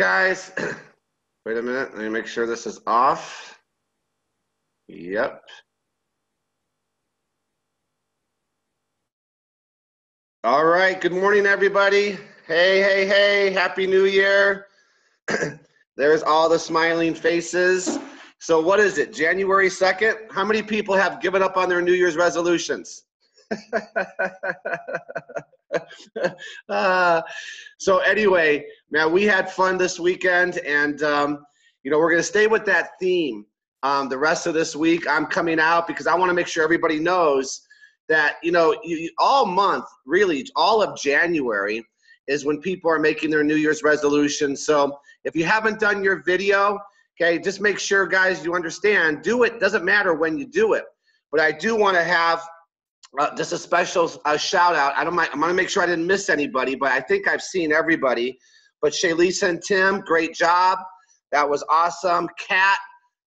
guys. Wait a minute. Let me make sure this is off. Yep. All right. Good morning, everybody. Hey, hey, hey. Happy New Year. There's all the smiling faces. So what is it, January 2nd? How many people have given up on their New Year's resolutions? So anyway, man, we had fun this weekend, and we're going to stay with that theme the rest of this week. I'm coming out because I want to make sure everybody knows that all month, really all of January, is when people are making their New Year's resolutions. So if you haven't done your video, okay, just make sure, guys, you understand. Do it. Doesn't matter when you do it, but I do want to have just a special shout out. I'm going to make sure I didn't miss anybody, but I think I've seen everybody. But Shaylisa and Tim, great job. That was awesome. Kat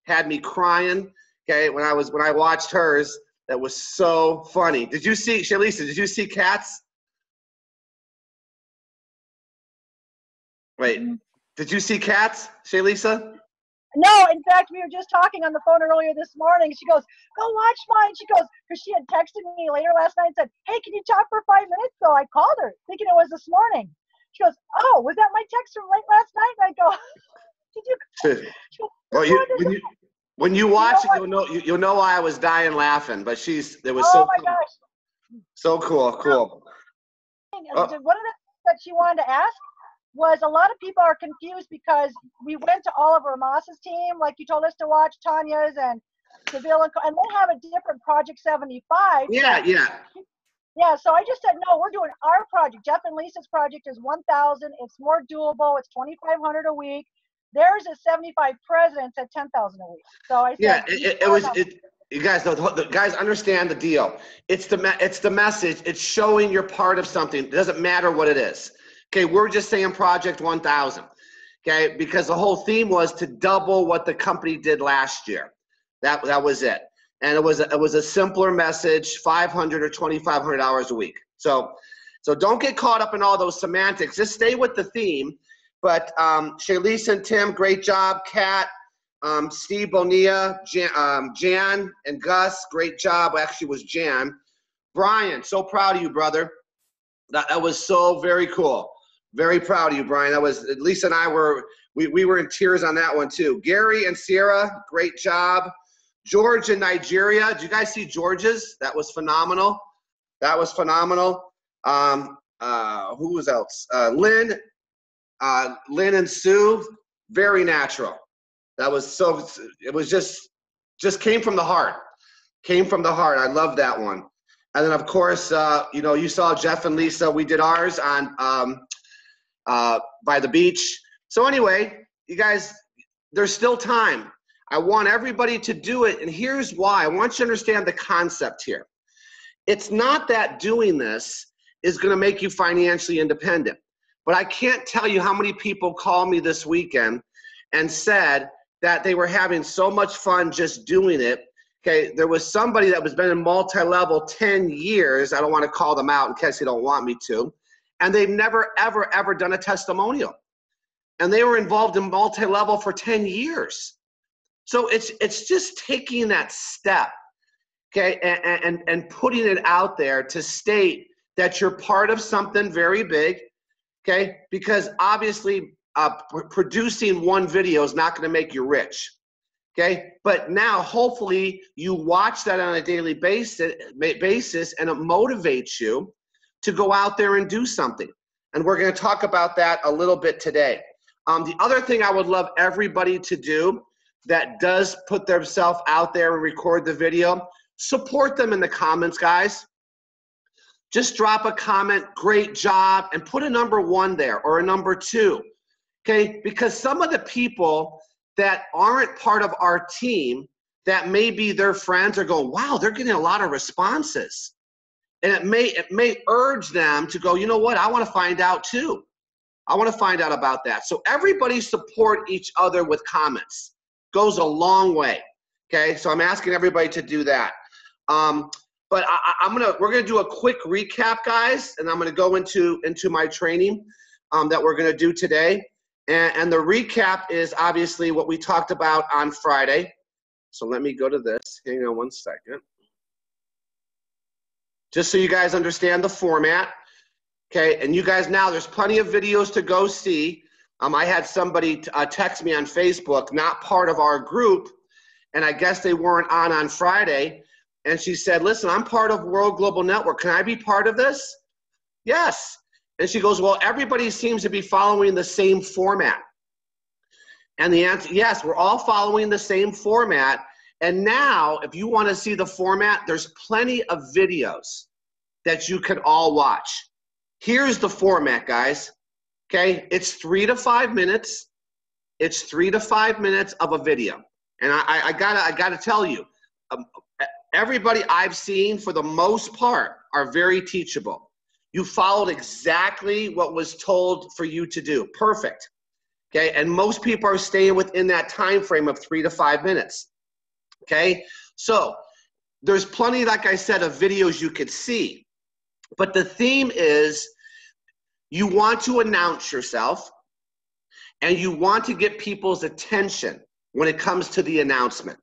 had me crying. Okay, when I watched hers, that was so funny. Did you see, Shaylisa? Did you see Kat's? Wait, did you see Kat's, Shaylisa? No, in fact, we were just talking on the phone earlier this morning. She goes, go watch mine. She goes, because she had texted me later last night and said, hey, can you talk for 5 minutes? So I called her thinking it was this morning. She goes, oh, was that my text from late last night? And I go, did you? Well, when you watch it, you'll know why I was dying laughing. But it was so my gosh. So cool. One of the things that she wanted to ask was a lot of people are confused because we went to Oliver Moss's team, like you told us to watch, Tanya's and Seville, and they have a different Project 75. Yeah. Yeah, so I just said, no, we're doing our project. Jeff and Lisa's project is 1,000. It's more doable. It's 2,500 a week. Theirs is 75 presidents at 10,000 a week. So I said, you guys know, the guys understand the deal. It's the message. It's showing you're part of something. It doesn't matter what it is. Okay, we're just saying Project 1,000, okay, because the whole theme was to double what the company did last year. That was it. And it was a simpler message, $500 or $2,500 a week. So don't get caught up in all those semantics. Just stay with the theme. But Shaylisa and Tim, great job. Kat, Steve Bonilla, Jan and Gus, great job. Actually, it was Jan. Brian, so proud of you, brother. That was so very cool. Very proud of you, Brian. That was, Lisa and I we were in tears on that one too. Gary and Sierra, great job. George in Nigeria. Did you guys see George's? That was phenomenal. Who was else? Lynn and Sue, very natural. That was it was just came from the heart. I love that one. And then, of course, you saw Jeff and Lisa. We did ours on by the beach. So anyway, you guys, there's still time. I want everybody to do it, and here's why. I want you to understand the concept here. It's not that doing this is going to make you financially independent, but I can't tell you how many people called me this weekend and said that they were having so much fun just doing it. Okay, there was somebody that was been in multi-level 10 years. I don't want to call them out in case they don't want me to. And they've never, ever, ever done a testimonial. And they were involved in multi-level for 10 years. So it's just taking that step, okay, and putting it out there to state that you're part of something very big, okay? Because obviously producing one video is not going to make you rich. Okay, but now hopefully you watch that on a daily basis and it motivates you to go out there and do something. And we're going to talk about that a little bit today. The other thing I would love everybody to do that does put themselves out there and record the video, support them in the comments, guys. Just drop a comment, great job, and put a number 1 there or a number 2. Okay, because some of the people that aren't part of our team, that may be their friends, are going, wow, they're getting a lot of responses. And it may urge them to go, you know what, I want to find out too. I want to find out about that. So everybody support each other with comments. Goes a long way. Okay, so I'm asking everybody to do that. But we're gonna do a quick recap, guys, and I'm gonna go into my training that we're gonna do today. And the recap is obviously what we talked about on Friday. So let me go to this. Hang on one second. Just so you guys understand the format. Okay, and you guys now, there's plenty of videos to go see. I had somebody text me on Facebook, not part of our group, and I guess they weren't on Friday. And she said, listen, I'm part of World Global Network. Can I be part of this? Yes. And she goes, well, everybody seems to be following the same format. And the answer, yes, we're all following the same format. And now, if you want to see the format, there's plenty of videos that you can all watch. Here's the format, guys. Okay, it's 3 to 5 minutes. It's 3 to 5 minutes of a video. And I gotta tell you, everybody I've seen, for the most part, are very teachable. You followed exactly what was told for you to do. Perfect. Okay, and most people are staying within that time frame of 3 to 5 minutes. Okay, so there's plenty, like I said, of videos you could see. But the theme is you want to announce yourself and you want to get people's attention when it comes to the announcement.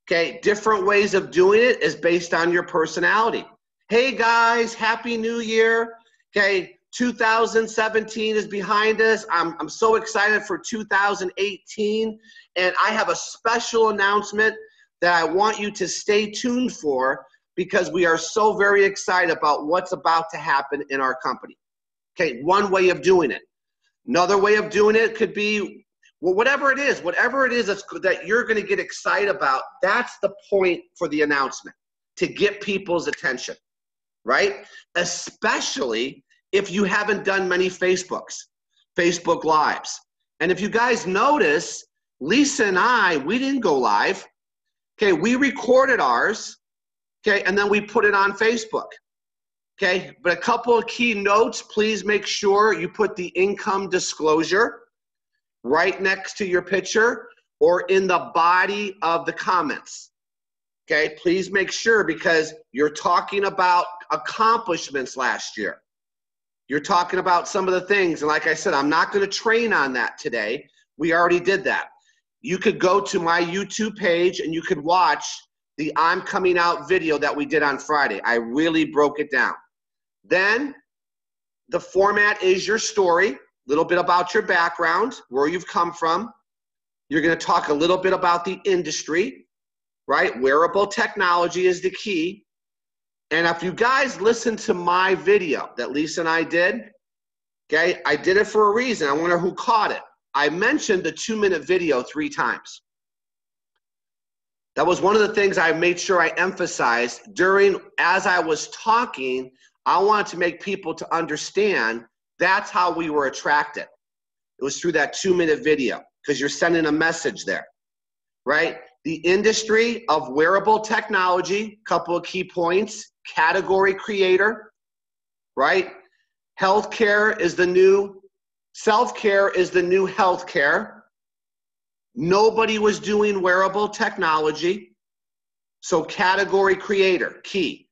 Okay, different ways of doing it is based on your personality. Hey guys, Happy New Year. Okay, 2017 is behind us. I'm so excited for 2018, and I have a special announcement that I want you to stay tuned for, because we are so very excited about what's about to happen in our company. Okay, one way of doing it. Another way of doing it could be, well, whatever it is that you're going to get excited about, that's the point for the announcement, to get people's attention, right? Especially if you haven't done many Facebook Lives. And if you guys notice, Lisa and I, we didn't go live. Okay, we recorded ours. Okay, and then we put it on Facebook. Okay, but a couple of key notes, please make sure you put the income disclosure right next to your picture or in the body of the comments. Okay, please make sure, because you're talking about accomplishments last year. You're talking about some of the things, and like I said, I'm not going to train on that today. We already did that. You could go to my YouTube page and you could watch the I'm Coming Out video that we did on Friday. I really broke it down. Then the format is your story, a little bit about your background, where you've come from. You're going to talk a little bit about the industry, right? Wearable technology is the key. And if you guys listen to my video that Lisa and I did, okay, I did it for a reason. I wonder who caught it. I mentioned the 2-minute video 3 times. That was one of the things I made sure I emphasized as I was talking. I wanted to make people to understand that's how we were attracted. It was through that 2-minute video, because you're sending a message there, right? The industry of wearable technology, couple of key points: category creator, right? Healthcare is the new, self-care is the new healthcare. Nobody was doing wearable technology. So category creator, key.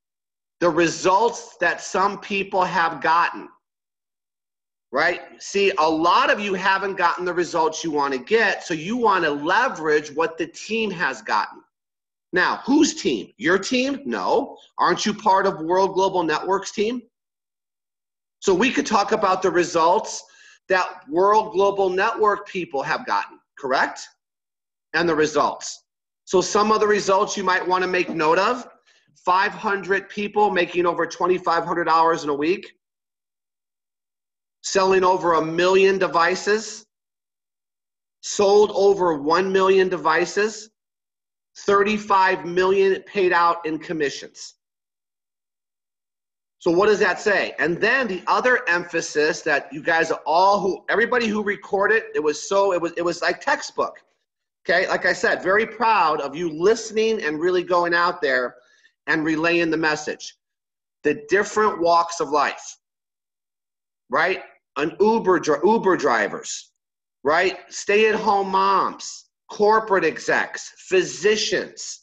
The results that some people have gotten, right? See, a lot of you haven't gotten the results you want to get, so you want to leverage what the team has gotten. Now, whose team? Your team? No. Aren't you part of World Global Network's team? So we could talk about the results that World Global Network people have gotten, correct? And the results. So some of the results you might want to make note of: 500 people making over $2,500 in a week, selling over 1 million devices, sold over 1 million devices, 35 million paid out in commissions. So what does that say? And then the other emphasis that you guys all, everybody who recorded, it was like textbook. Okay, like I said, very proud of you listening and really going out there and relaying the message. The different walks of life, right? Uber drivers, right? Stay-at-home moms, corporate execs, physicians.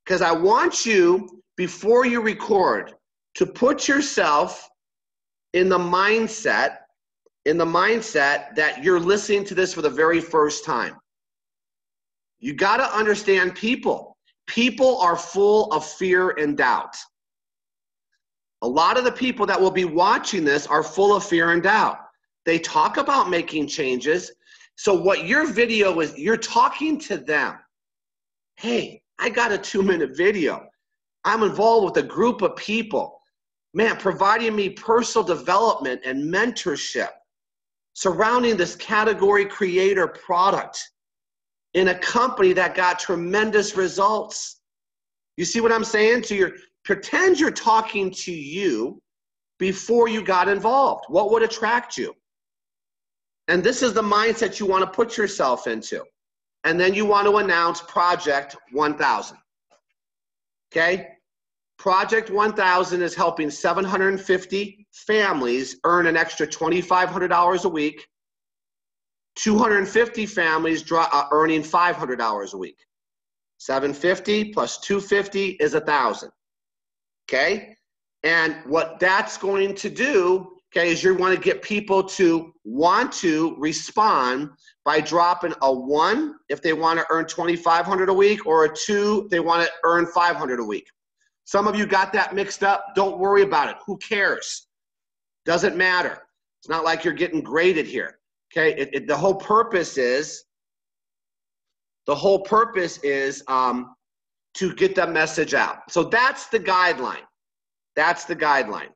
Because I want you, before you record, to put yourself in the mindset, in the mindset that you're listening to this for the very first time. You got to understand people. People are full of fear and doubt. A lot of the people that will be watching this are full of fear and doubt. They talk about making changes. So what your video is, you're talking to them. Hey, I got a 2-minute video. I'm involved with a group of people, man, providing me personal development and mentorship surrounding this category creator product in a company that got tremendous results. You see what I'm saying? Pretend you're talking to you before you got involved. What would attract you? And this is the mindset you want to put yourself into. And then you want to announce Project 1000. Okay? Project 1000 is helping 750 families earn an extra $2,500 a week. 250 families earning $500 a week. 750 plus 250 is 1,000. Okay? And what that's going to do, okay, is you want to get people to want to respond by dropping a 1 if they want to earn $2,500 a week, or a 2 if they want to earn $500 a week. Some of you got that mixed up. Don't worry about it. Who cares? Doesn't matter. It's not like you're getting graded here. Okay? The whole purpose is to get that message out. So that's the guideline. That's the guideline.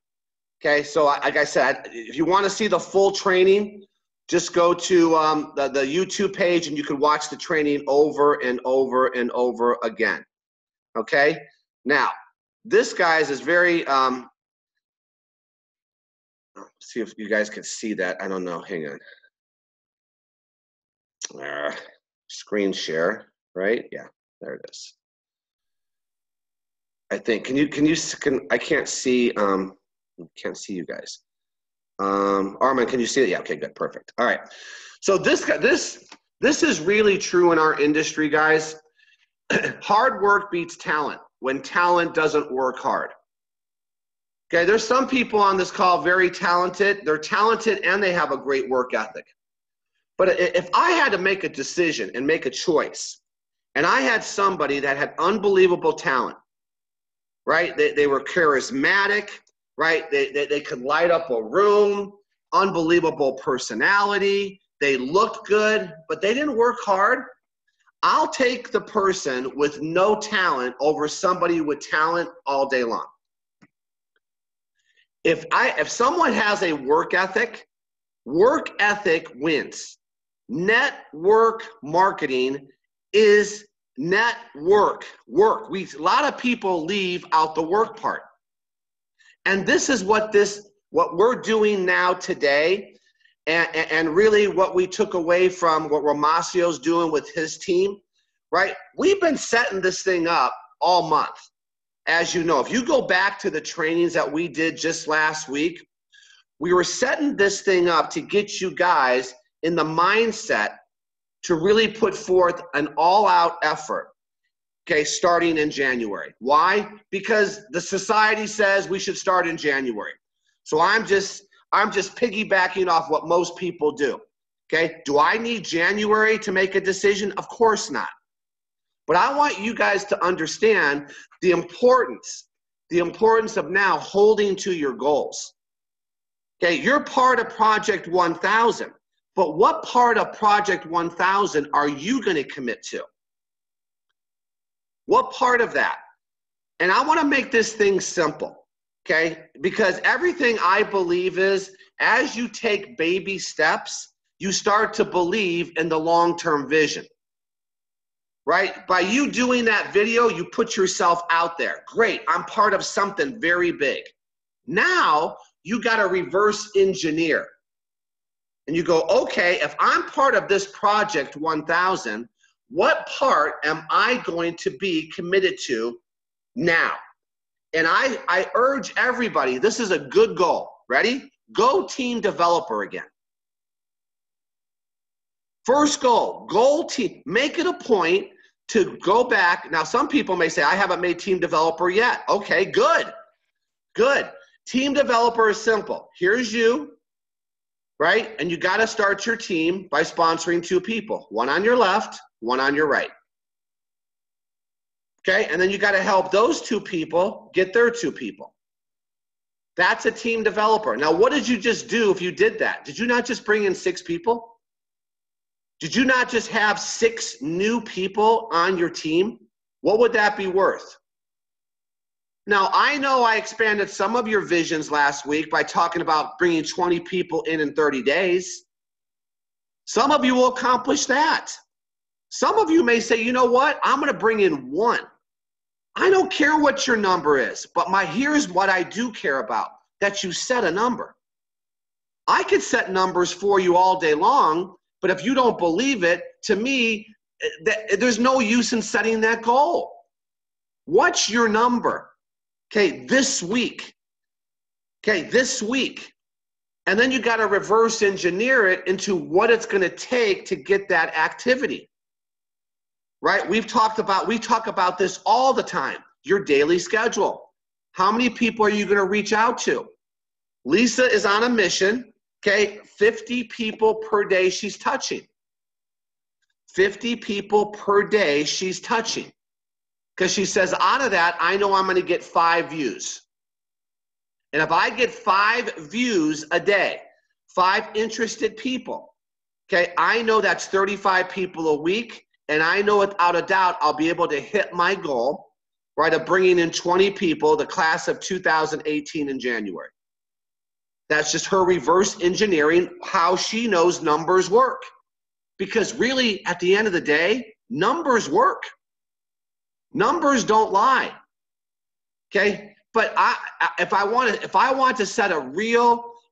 Okay, so like I said, if you want to see the full training, just go to the YouTube page and you can watch the training over and over and over again. Okay, now this guys is very, see if you guys can see that. I don't know, hang on. Screen share, right? Yeah, there it is. I think, I can't see, can't see you guys. Armin, can you see it? Yeah, okay, good, perfect. All right. So this is really true in our industry, guys. Hard work beats talent when talent doesn't work hard. Okay, there's some people on this call very talented. They're talented and they have a great work ethic. But if I had to make a decision and make a choice, and I had somebody that had unbelievable talent, right? They were charismatic, right? They could light up a room, unbelievable personality. They looked good, but they didn't work hard. I'll take the person with no talent over somebody with talent all day long. If someone has a work ethic wins. Network marketing is network. A lot of people leave out the work part. And this is what we're doing now today, and really what we took away from what Romasio's doing with his team, right? We've been setting this thing up all month. As you know, if you go back to the trainings that we did just last week, we were setting this thing up to get you guys in the mindset to really put forth an all-out effort, okay, starting in January. Why? Because the society says we should start in January. So I'm just piggybacking off what most people do, okay? Do I need January to make a decision? Of course not. But I want you guys to understand the importance of now holding to your goals. Okay, you're part of Project 1000, but what part of Project 1000 are you going to commit to? What part of that? And I want to make this thing simple, okay? Because everything I believe is, as you take baby steps, you start to believe in the long-term vision, right? By you doing that video, you put yourself out there. Great, I'm part of something very big. Now, you got to reverse engineer. And you go, okay, if I'm part of this Project 1000, what part am I going to be committed to now? And I urge everybody, this is a good goal. Ready? Go team developer again. First goal team. Make it a point to go back. Now, some people may say, I haven't made team developer yet. Okay, good. Good. Team developer is simple. Here's you. right? And you got to start your team by sponsoring 2 people, one on your left, one on your right. Okay, and then you got to help those 2 people get their 2 people. That's a team developer. Now, what did you just do if you did that? Did you not just bring in 6 people? Did you not just have 6 new people on your team? What would that be worth? Now, I know I expanded some of your visions last week by talking about bringing 20 people in 30 days. Some of you will accomplish that. Some of you may say, you know what? I'm going to bring in 1. I don't care what your number is, but here's what I do care about, that you set a number. I could set numbers for you all day long, but if you don't believe it, to me, there's no use in setting that goal. What's your number? Okay, this week. Okay, this week. And then you got to reverse engineer it into what it's going to take to get that activity. Right? We talk about this all the time. Your daily schedule. How many people are you going to reach out to? Lisa is on a mission. Okay, 50 people per day she's touching. 50 people per day she's touching. Because she says, out of that, I know I'm going to get 5 views. And if I get 5 views a day, 5 interested people, okay, I know that's 35 people a week. And I know without a doubt I'll be able to hit my goal, right, of bringing in 20 people, the class of 2018 in January. That's just her reverse engineering how she knows numbers work. Because really, at the end of the day, numbers work. Numbers don't lie. Okay? But if I want to set a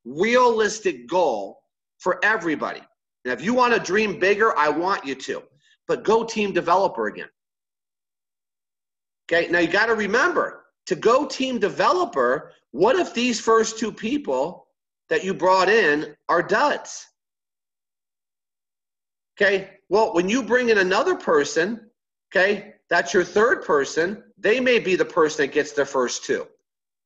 realistic goal for everybody, and if you want to dream bigger, I want you to. But go team developer again. Okay, now you got to remember, to go team developer, what if these first 2 people that you brought in are duds? Okay, well, when you bring in another person, okay, that's your 3rd person, they may be the person that gets their first 2.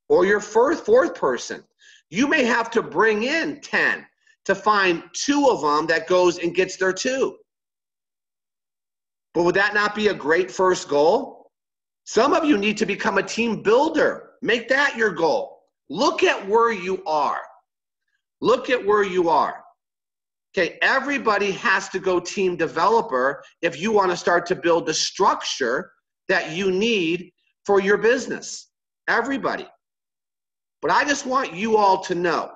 Or your 4th person. You may have to bring in 10 to find 2 of them that goes and gets their 2. But would that not be a great first goal? Some of you need to become a team builder. Make that your goal. Look at where you are. Look at where you are. Okay, everybody has to go team developer if you want to start to build the structure that you need for your business. Everybody. But I just want you all to know,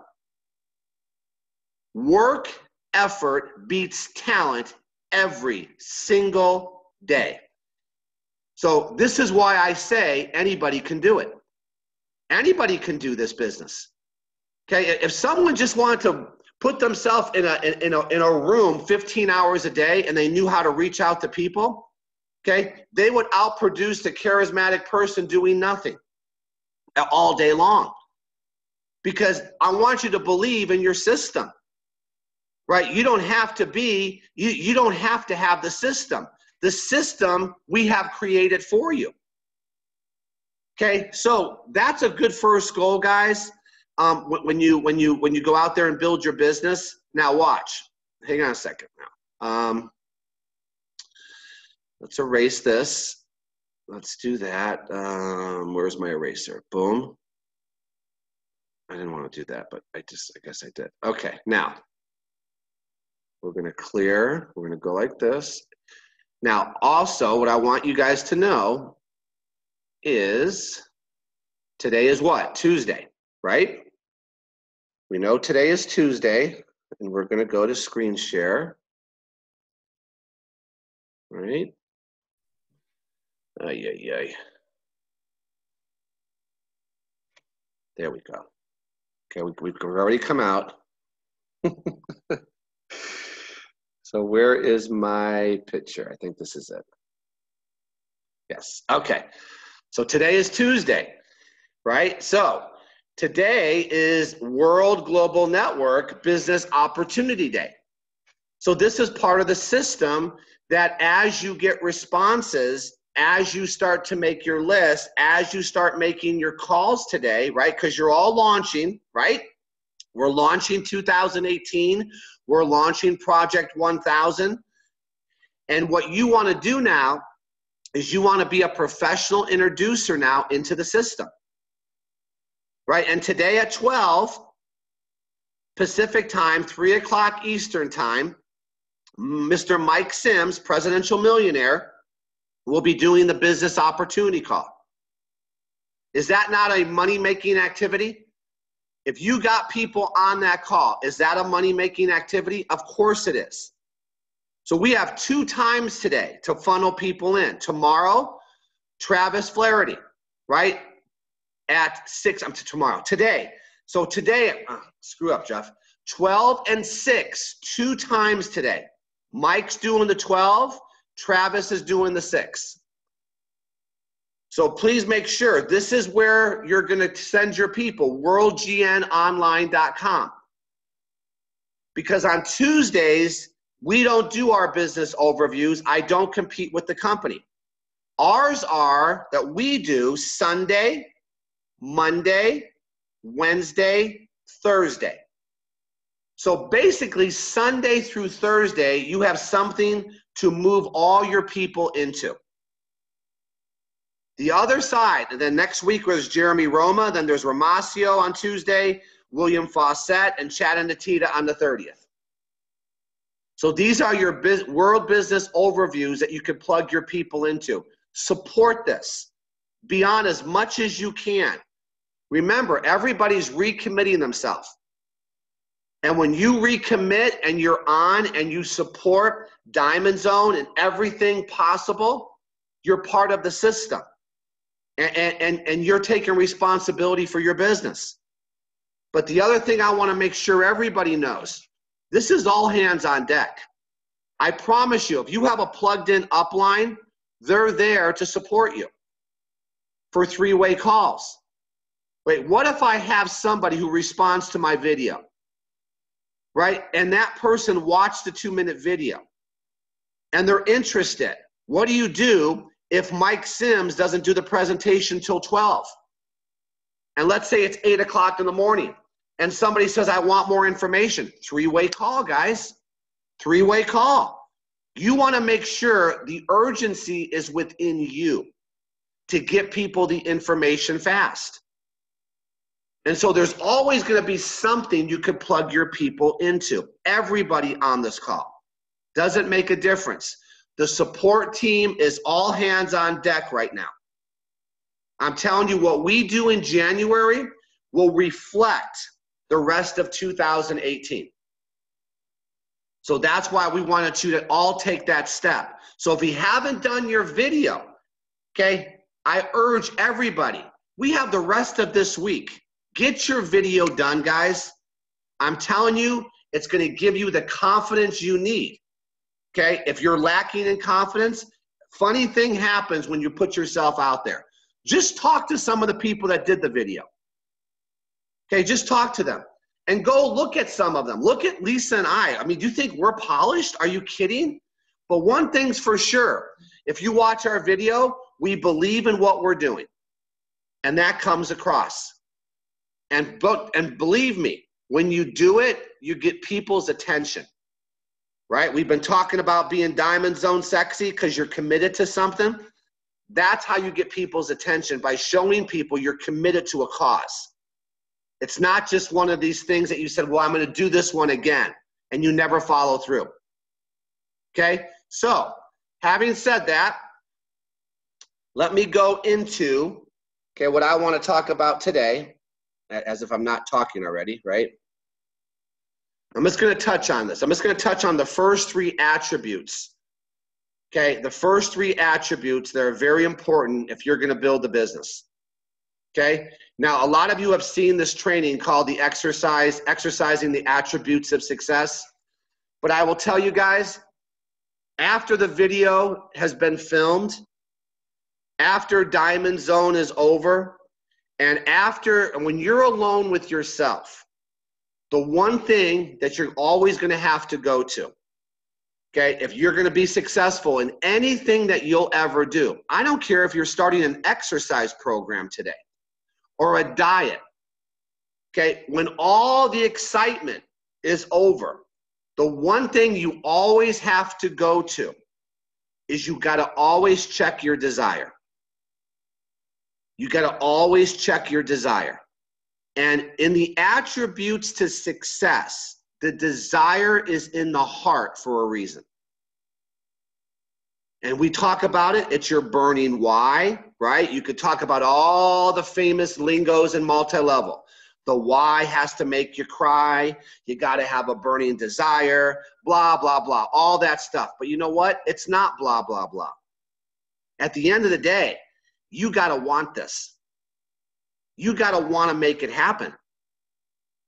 work effort beats talent every single day. So this is why I say anybody can do it. Anybody can do this business. Okay, if someone just wanted to put themselves in a room 15 hours a day and they knew how to reach out to people, okay, they would outproduce the charismatic person doing nothing all day long. Because I want you to believe in your system. Right? You don't have to be, you don't have to have the system. The system we have created for you. Okay, so that's a good first goal, guys. When you go out there and build your business. Now watch. Hang on a second now. Let's erase this. Let's do that. Where's my eraser? Boom. I didn't want to do that, but I guess I did. Okay, now. We're going to clear. We're going to go like this. Now, also, what I want you guys to know is today is what? Tuesday, right? We know today is Tuesday, and we're going to go to screen share. Right? Ay, ay, ay. There we go. Okay, we've already come out. So where is my picture? I think this is it. Yes, okay. So today is Tuesday, right? So today is World Global Network Business Opportunity Day. So this is part of the system that as you get responses, as you start to make your list, as you start making your calls today, right? Because you're all launching, right? We're launching 2018. We're launching Project 1000. And what you want to do now is you want to be a professional introducer now into the system, right? And today at 12 Pacific time, 3 o'clock Eastern time, Mr. Mike Sims, presidential millionaire, will be doing the business opportunity call. Is that not a money-making activity? If you got people on that call, is that a money-making activity? Of course it is. So we have 2 times today to funnel people in. Tomorrow, Travis Flaherty, right? At 6, tomorrow, today. So today, screw up, Jeff. 12 and 6, 2 times today. Mike's doing the 12, Travis is doing the 6. So please make sure, this is where you're gonna send your people, worldgnonline.com. Because on Tuesdays, we don't do our business overviews. I don't compete with the company. Ours are that we do Sunday, Monday, Wednesday, Thursday. So basically Sunday through Thursday, you have something to move all your people into. The other side, and then next week there's Jeremy Roma, then there's Ramasio on Tuesday, William Fawcett, and Chad and Natita on the 30th. So these are your world business overviews that you can plug your people into. Support this. Be on as much as you can. Remember, everybody's recommitting themselves. And when you recommit and you're on and you support Diamond Zone and everything possible, you're part of the system. And you're taking responsibility for your business. But the other thing I want to make sure everybody knows, this is all hands on deck. I promise you, if you have a plugged in upline, they're there to support you for 3-way calls. Wait, what if I have somebody who responds to my video, right? And that person watched the 2-minute video and they're interested. What do you do if Mike Sims doesn't do the presentation till 12? And let's say it's 8 o'clock in the morning and somebody says, I want more information. 3-way call, guys. 3-way call. You want to make sure the urgency is within you to get people the information fast. And so there's always going to be something you could plug your people into. Everybody on this call. Doesn't make a difference. The support team is all hands on deck right now. I'm telling you, what we do in January will reflect the rest of 2018. So that's why we wanted you to all take that step. So if you haven't done your video, okay, I urge everybody, we have the rest of this week. Get your video done, guys. I'm telling you, it's going to give you the confidence you need. Okay, if you're lacking in confidence, funny thing happens when you put yourself out there. Just talk to some of the people that did the video. Okay, just talk to them. And go look at some of them. Look at Lisa and I. I mean, do you think we're polished? Are you kidding? But one thing's for sure. If you watch our video, we believe in what we're doing. And that comes across. And believe me, when you do it, you get people's attention. Right? We've been talking about being Diamond Zone sexy because you're committed to something. That's how you get people's attention, by showing people you're committed to a cause. It's not just one of these things that you said, well, I'm going to do this one again, and you never follow through. Okay? So, having said that, let me go into, okay, what I want to talk about today, as if I'm not talking already, right? I'm just going to touch on this. I'm just going to touch on the first 3 attributes. Okay, the first 3 attributes that are very important if you're going to build a business. Okay, now a lot of you have seen this training called the exercising the attributes of success. But I will tell you guys, after the video has been filmed, after Diamond Zone is over, and when you're alone with yourself, the one thing that you're always going to have to go to, okay, if you're going to be successful in anything that you'll ever do, I don't care if you're starting an exercise program today or a diet, Okay, when all the excitement is over, the one thing you always have to go to is you got to always check your desire. You got to always check your desire. And in the attributes to success, the desire is in the heart for a reason. And we talk about it, it's your burning why, right? You could talk about all the famous lingos in multi-level. The why has to make you cry. You got to have a burning desire, blah, blah, blah, all that stuff. But you know what? It's not blah, blah, blah. At the end of the day, you got to want this. You got to want to make it happen.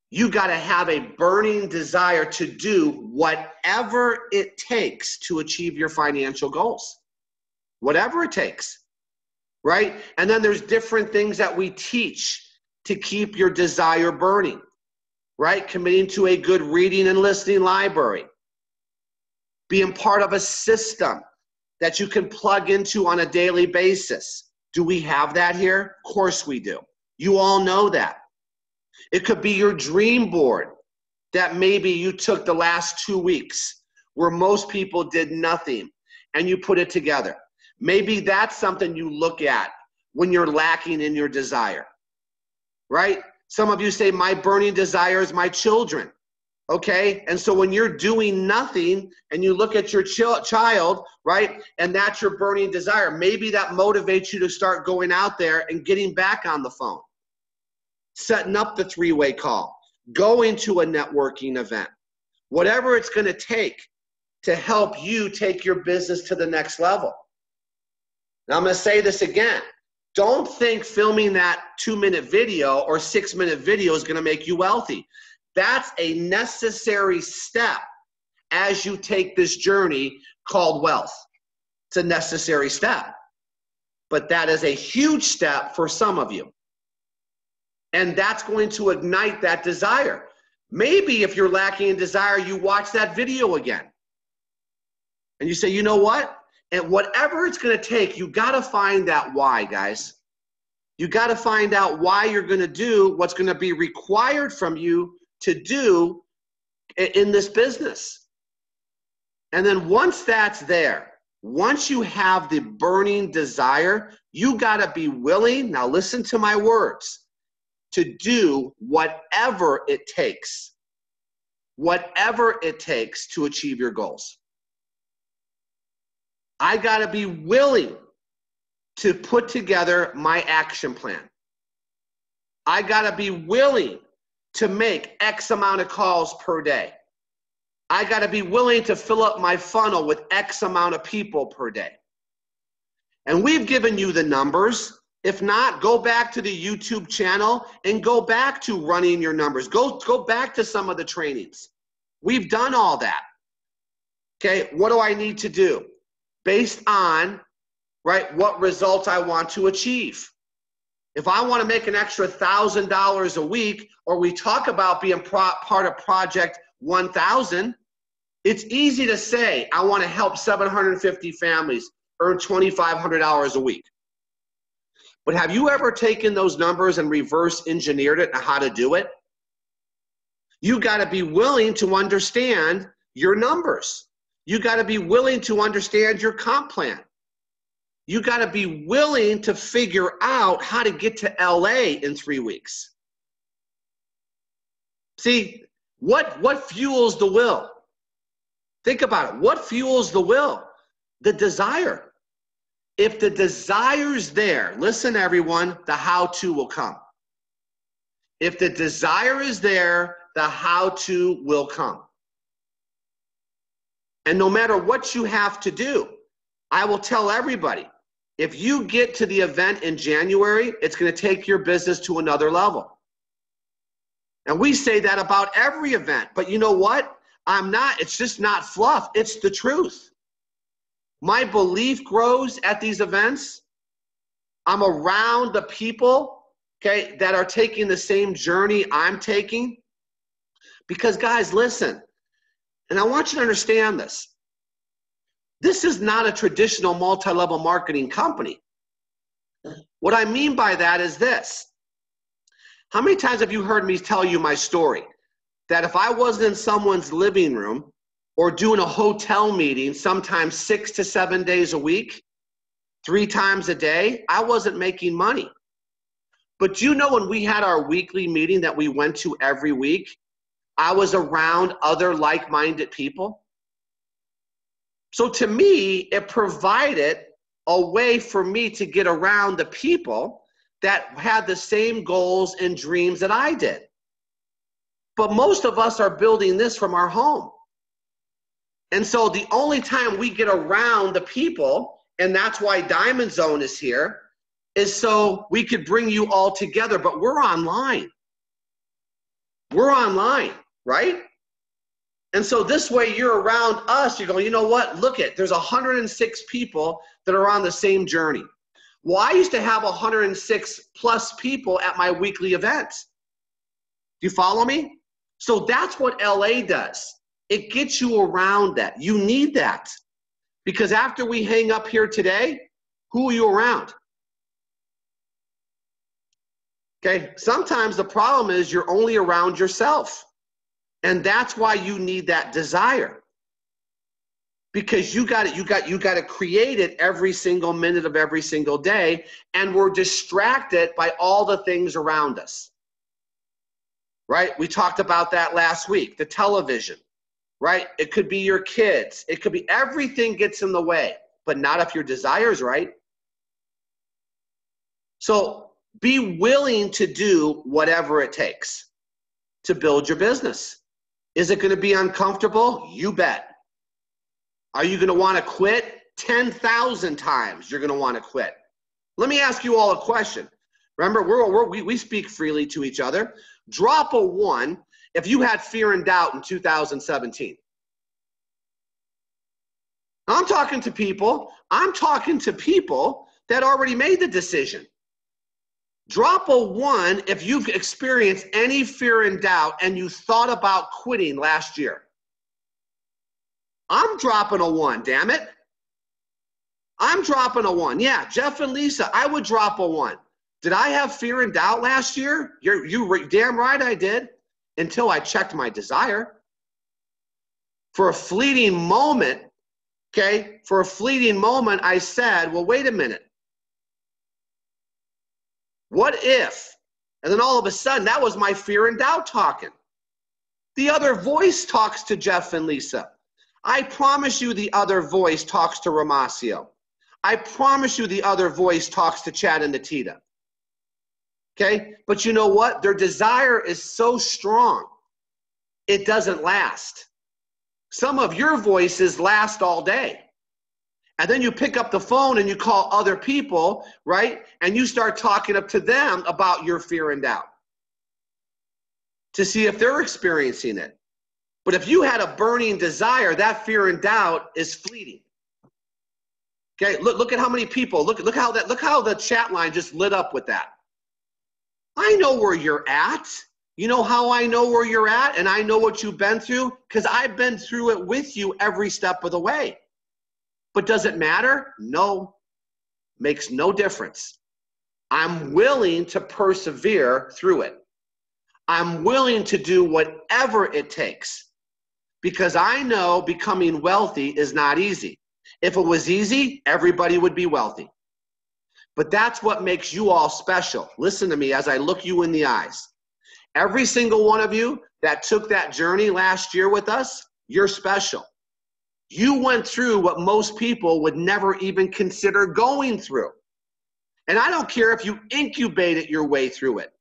You got to have a burning desire to do whatever it takes to achieve your financial goals. Whatever it takes, right? And then there's different things that we teach to keep your desire burning, right? Committing to a good reading and listening library. Being part of a system that you can plug into on a daily basis. Do we have that here? Of course we do. You all know that. It could be your dream board that maybe you took the last 2 weeks where most people did nothing and you put it together. Maybe that's something you look at when you're lacking in your desire, right? Some of you say, my burning desire is my children, okay? And so when you're doing nothing and you look at your child, right, and that's your burning desire, maybe that motivates you to start going out there and getting back on the phone, setting up the three-way call, going to a networking event, whatever it's going to take to help you take your business to the next level. Now, I'm going to say this again. Don't think filming that 2-minute video or 6-minute video is going to make you wealthy. That's a necessary step as you take this journey called wealth. It's a necessary step. But that is a huge step for some of you. And that's going to ignite that desire. Maybe if you're lacking in desire, you watch that video again. And you say, you know what? And whatever it's going to take, you got to find that why, guys. You got to find out why you're going to do what's going to be required from you to do in this business. And then once that's there, once you have the burning desire, you got to be willing, now listen to my words, to do whatever it takes to achieve your goals. I got to be willing to put together my action plan. I got to be willing to make X amount of calls per day. I got to be willing to fill up my funnel with X amount of people per day. And we've given you the numbers. If not, go back to the YouTube channel and go back to running your numbers. Go back to some of the trainings. We've done all that. Okay, what do I need to do? Based on, right, what results I want to achieve. If I want to make an extra $1,000 a week, or we talk about being part of Project 1000, it's easy to say, I want to help 750 families earn $2,500 a week. But have you ever taken those numbers and reverse engineered it and how to do it? You got to be willing to understand your numbers. You got to be willing to understand your comp plan. You got to be willing to figure out how to get to LA in 3 weeks. See, what fuels the will? Think about it. What fuels the will? The desire. If the desire's there, listen everyone, the how-to will come. If the desire is there, the how-to will come. And no matter what you have to do, I will tell everybody, if you get to the event in January, it's going to take your business to another level. And we say that about every event, but you know what? It's just not fluff. It's the truth. My belief grows at these events. I'm around the people, okay, that are taking the same journey I'm taking. Because guys, listen, and I want you to understand this. This is not a traditional multi-level marketing company. What I mean by that is this. How many times have you heard me tell you my story? That if I wasn't in someone's living room or doing a hotel meeting, sometimes 6 to 7 days a week, 3 times a day, I wasn't making money. But you know, when we had our weekly meeting that we went to every week, I was around other like-minded people. So to me, it provided a way for me to get around the people that had the same goals and dreams that I did. But most of us are building this from our home. And so the only time we get around the people, and that's why Diamond Zone is here, is so we could bring you all together. But we're online. We're online, right? And so this way you're around us, you go, you know what, look it, there's 106 people that are on the same journey. Well, I used to have 106 plus people at my weekly events. Do you follow me? So that's what LA does. It gets you around that. You need that. Because after we hang up here today, who are you around? Okay, sometimes the problem is you're only around yourself. And that's why you need that desire. Because you got to create it every single minute of every single day, and we're distracted by all the things around us. Right? We talked about that last week, the television, right? It could be your kids. It could be everything gets in the way, but not if your desire's right. So be willing to do whatever it takes to build your business. Is it going to be uncomfortable? You bet. Are you going to want to quit? 10,000 times you're going to want to quit. Let me ask you all a question. Remember, we speak freely to each other. Drop a 1 if you had fear and doubt in 2017. I'm talking to people that already made the decision. Drop a 1 if you've experienced any fear and doubt and you thought about quitting last year. I'm dropping a 1, damn it. I'm dropping a 1. Yeah, Jeff and Lisa, I would drop a 1. Did I have fear and doubt last year? You're damn right I did, until I checked my desire. For a fleeting moment, okay, I said, well, wait a minute. What if? And then all of a sudden, that was my fear and doubt talking. The other voice talks to Jeff and Lisa. I promise you the other voice talks to Ramasio. I promise you the other voice talks to Chad and Natita. Okay? But you know what? Their desire is so strong, it doesn't last. Some of your voices last all day. And then you pick up the phone and you call other people, right? And you start talking up to them about your fear and doubt to see if they're experiencing it. But if you had a burning desire, that fear and doubt is fleeting. Okay, look at how many people, look how the chat line just lit up with that. I know where you're at. You know how I know where you're at and I know what you've been through? Because I've been through it with you every step of the way. But does it matter? No. Makes no difference. I'm willing to persevere through it. I'm willing to do whatever it takes because I know becoming wealthy is not easy. If it was easy, everybody would be wealthy. But that's what makes you all special. Listen to me as I look you in the eyes. Every single one of you that took that journey last year with us, you're special. You went through what most people would never even consider going through. And I don't care if you incubated your way through it.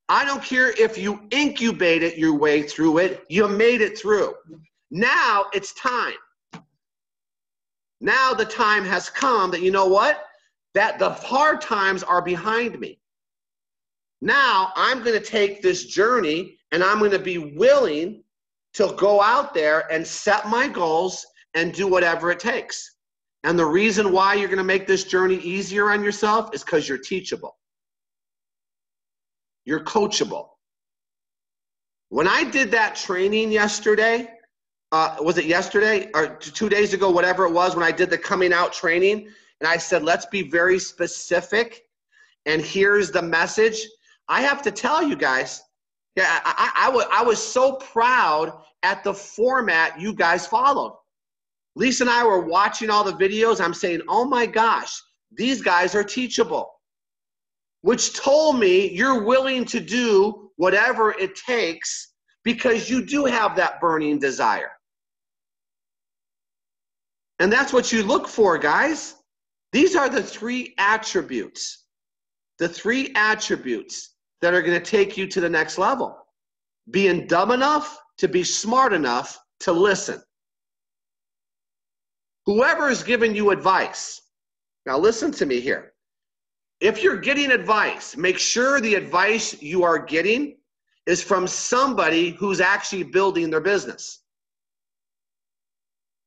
I don't care if you incubated your way through it, you made it through. Now it's time. Now the time has come that, you know what? That the hard times are behind me. Now I'm going to take this journey and I'm going to be willing to go out there and set my goals and do whatever it takes. And the reason why you're going to make this journey easier on yourself is because you're teachable. You're coachable. When I did that training yesterday, was it yesterday or 2 days ago, whatever it was, when I did the coming out training, and I said, let's be very specific, and here's the message. I have to tell you guys, yeah, I was so proud at the format you guys followed. Lisa and I were watching all the videos. I'm saying, oh my gosh, these guys are teachable, which told me you're willing to do whatever it takes because you do have that burning desire. And that's what you look for, guys. These are the three attributes that are going to take you to the next level. Being dumb enough to be smart enough to listen. Whoever is giving you advice, now listen to me here. If you're getting advice, make sure the advice you are getting is from somebody who's actually building their business.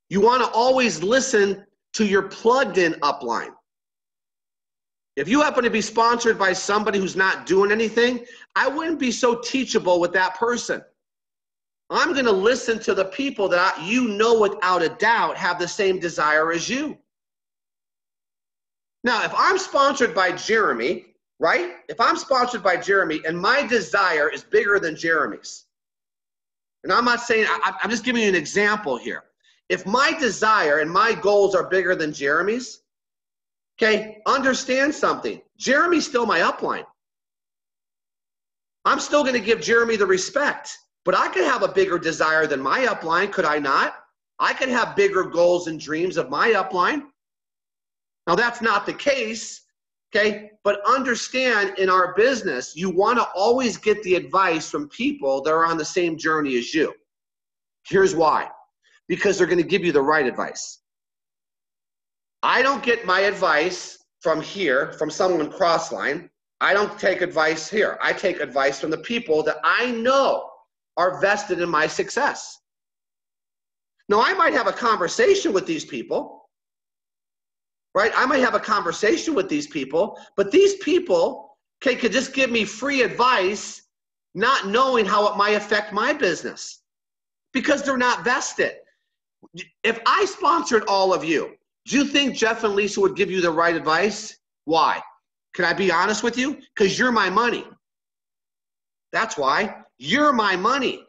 You want to always listen to your plugged-in upline. If you happen to be sponsored by somebody who's not doing anything, I wouldn't be so teachable with that person. I'm going to listen to the people that you know without a doubt have the same desire as you. Now, if I'm sponsored by Jeremy, right? If I'm sponsored by Jeremy and my desire is bigger than Jeremy's, and I'm not saying, I'm just giving you an example here. If my desire and my goals are bigger than Jeremy's, okay, understand something. Jeremy's still my upline. I'm still going to give Jeremy the respect, but I could have a bigger desire than my upline, could I not? I could have bigger goals and dreams of my upline. Now, that's not the case, okay? But understand, in our business, you want to always get the advice from people that are on the same journey as you. Here's why. Because they're going to give you the right advice. I don't get my advice from here, from someone crossline. I don't take advice here. I take advice from the people that I know are vested in my success. Now, I might have a conversation with these people, right? I might have a conversation with these people, but these people, okay, could just give me free advice, not knowing how it might affect my business because they're not vested. If I sponsored all of you, do you think Jeff and Lisa would give you the right advice? Why? Can I be honest with you? Because you're my money. That's why. You're my money.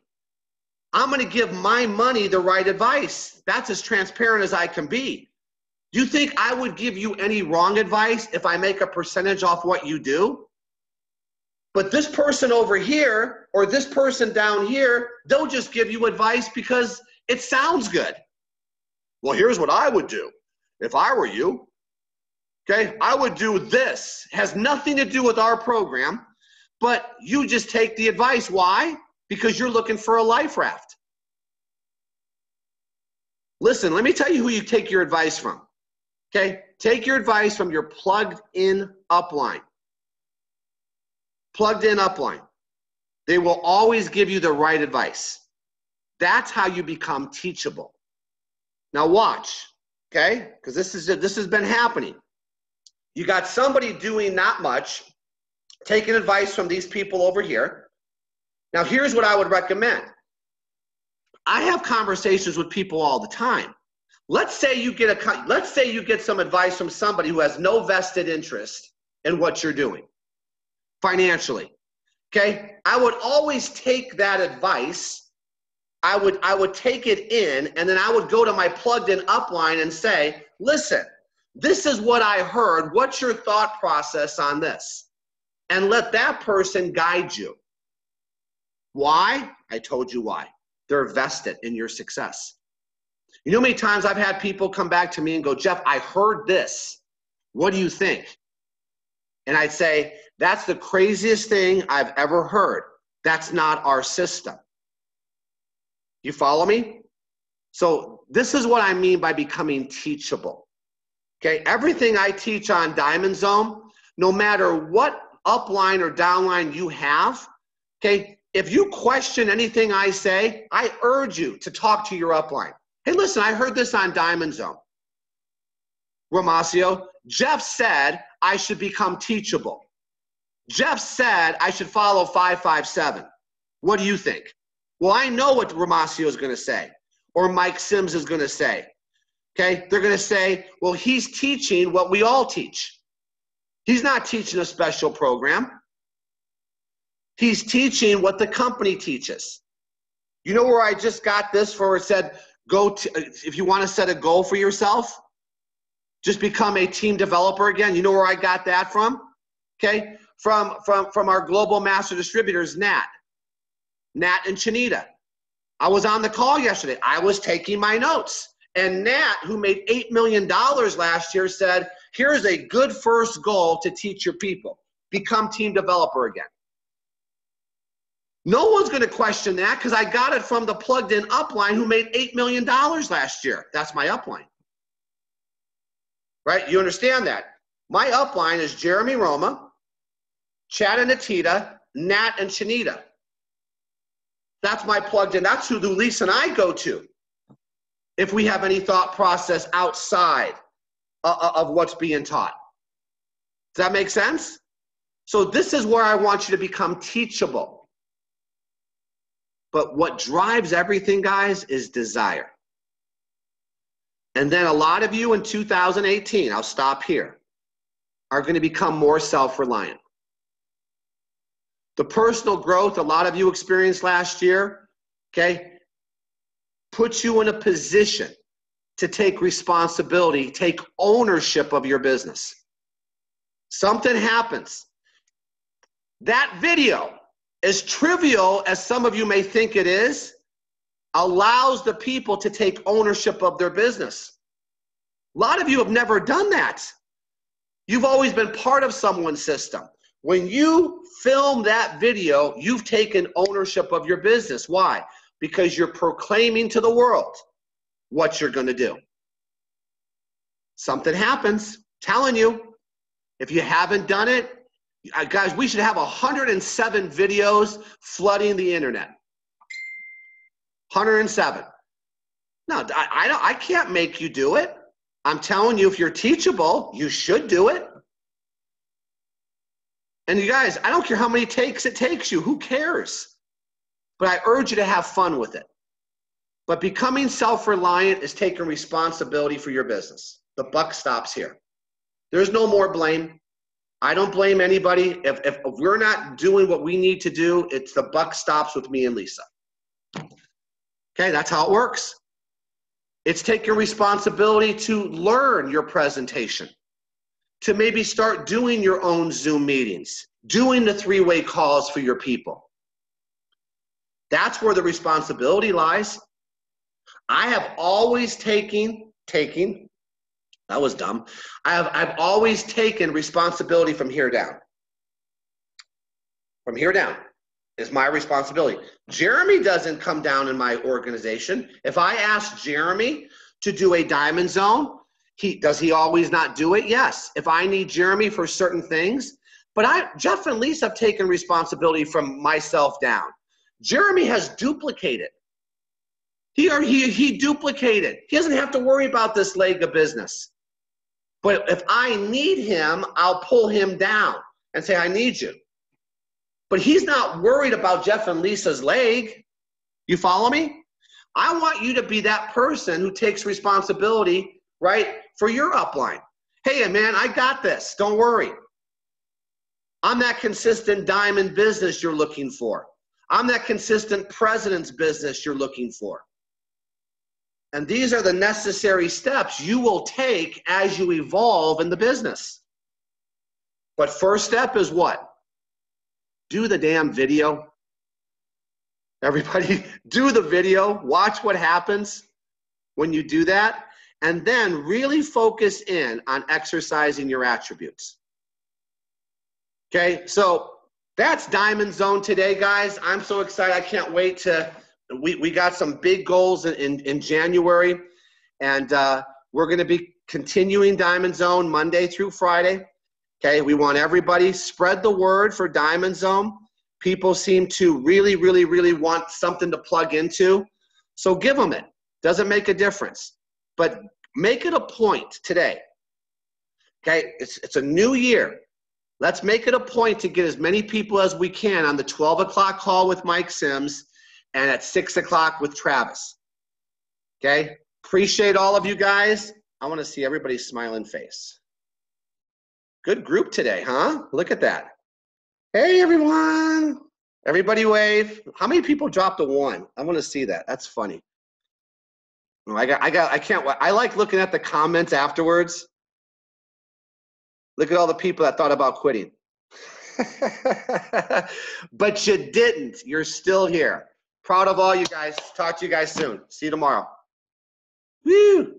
I'm going to give my money the right advice. That's as transparent as I can be. Do you think I would give you any wrong advice if I make a percentage off what you do? But this person over here or this person down here, they'll just give you advice because it sounds good. Well, here's what I would do if I were you. Okay, I would do this. It has nothing to do with our program, but you just take the advice. Why? Because you're looking for a life raft. Listen, let me tell you who you take your advice from. Okay, take your advice from your plugged-in upline. Plugged-in upline. They will always give you the right advice. That's how you become teachable. Now watch, okay? Because this has been happening. You got somebody doing not much, taking advice from these people over here. Now here's what I would recommend. I have conversations with people all the time. Let's say you get some advice from somebody who has no vested interest in what you're doing financially. Okay? I would always take that advice. I would take it in, and then I would go to my plugged-in upline and say, listen, this is what I heard. What's your thought process on this? And let that person guide you. Why? I told you why. They're vested in your success. You know how many times I've had people come back to me and go, Jeff, I heard this. What do you think? And I'd say, that's the craziest thing I've ever heard. That's not our system. You follow me? So this is what I mean by becoming teachable. Okay, everything I teach on Diamond Zone, no matter what upline or downline you have, okay, if you question anything I say, I urge you to talk to your upline. Hey, listen, I heard this on Diamond Zone. Ramasio, Jeff said I should become teachable. Jeff said I should follow 557. What do you think? Well, I know what Ramasio is going to say, or Mike Sims is going to say. Okay, they're going to say, well, he's teaching what we all teach. He's not teaching a special program. He's teaching what the company teaches. You know where I just got this for? Where it said, if you want to set a goal for yourself, just become a team developer again. You know where I got that from? Okay, from our global master distributors, Nat and Chanita. I was on the call yesterday. I was taking my notes. And Nat, who made $8 million last year, said, here's a good first goal to teach your people. Become team developer again. No one's going to question that because I got it from the plugged-in upline who made $8 million last year. That's my upline. Right? You understand that? My upline is Jeremy Roma, Chad and Anita, Nat and Chanita. That's my plugged-in. That's who Lisa and I go to if we have any thought process outside of what's being taught. Does that make sense? So this is where I want you to become teachable. But what drives everything, guys, is desire. And then a lot of you in 2018, I'll stop here, are going to become more self-reliant. The personal growth a lot of you experienced last year, okay, puts you in a position to take responsibility, take ownership of your business. Something happens. That video, as trivial as some of you may think it is, allows the people to take ownership of their business. A lot of you have never done that. You've always been part of someone's system. When you film that video, you've taken ownership of your business. Why? Because you're proclaiming to the world what you're going to do. Something happens. Telling you, if you haven't done it, guys, we should have 107 videos flooding the internet. 107. No, I can't make you do it. I'm telling you, if you're teachable, you should do it. And you guys, I don't care how many takes it takes you. Who cares? But I urge you to have fun with it. But becoming self-reliant is taking responsibility for your business. The buck stops here. There's no more blame. I don't blame anybody. If we're not doing what we need to do, it's the buck stops with me and Lisa. Okay, that's how it works. It's taking responsibility to learn your presentation, to maybe start doing your own Zoom meetings, doing the three-way calls for your people. That's where the responsibility lies. I have always taken, that was dumb. I've always taken responsibility from here down. From here down is my responsibility. Jeremy doesn't come down in my organization. If I ask Jeremy to do a diamond zone, does he always not do it? Yes. If I need Jeremy for certain things, but Jeff and Lisa have taken responsibility from myself down. Jeremy has duplicated. He duplicated. He doesn't have to worry about this leg of business. But if I need him, I'll pull him down and say, I need you. But he's not worried about Jeff and Lisa's leg. You follow me? I want you to be that person who takes responsibility, right, for your upline. Hey, man, I got this. Don't worry. I'm that consistent diamond business you're looking for. I'm that consistent president's business you're looking for. And these are the necessary steps you will take as you evolve in the business. But first step is what? Do the damn video. Everybody, do the video. Watch what happens when you do that. And then really focus in on exercising your attributes. Okay, so that's Diamond Zone today, guys. I'm so excited. I can't wait to, we got some big goals in January. And we're going to be continuing Diamond Zone Monday through Friday. Okay, we want everybody, spread the word for Diamond Zone. People seem to really, really, really want something to plug into. So give them it. Doesn't make a difference. But make it a point today. Okay, it's a new year. Let's make it a point to get as many people as we can on the 12 o'clock call with Mike Sims and at 6 o'clock with Travis. Okay, appreciate all of you guys. I want to see everybody's smiling face. Good group today, huh? Look at that. Hey, everyone. Everybody wave. How many people dropped a 1? I want to see that. That's funny. Oh, I can't, I like looking at the comments afterwards. Look at all the people that thought about quitting. But you didn't. You're still here. Proud of all you guys. Talk to you guys soon. See you tomorrow. Woo!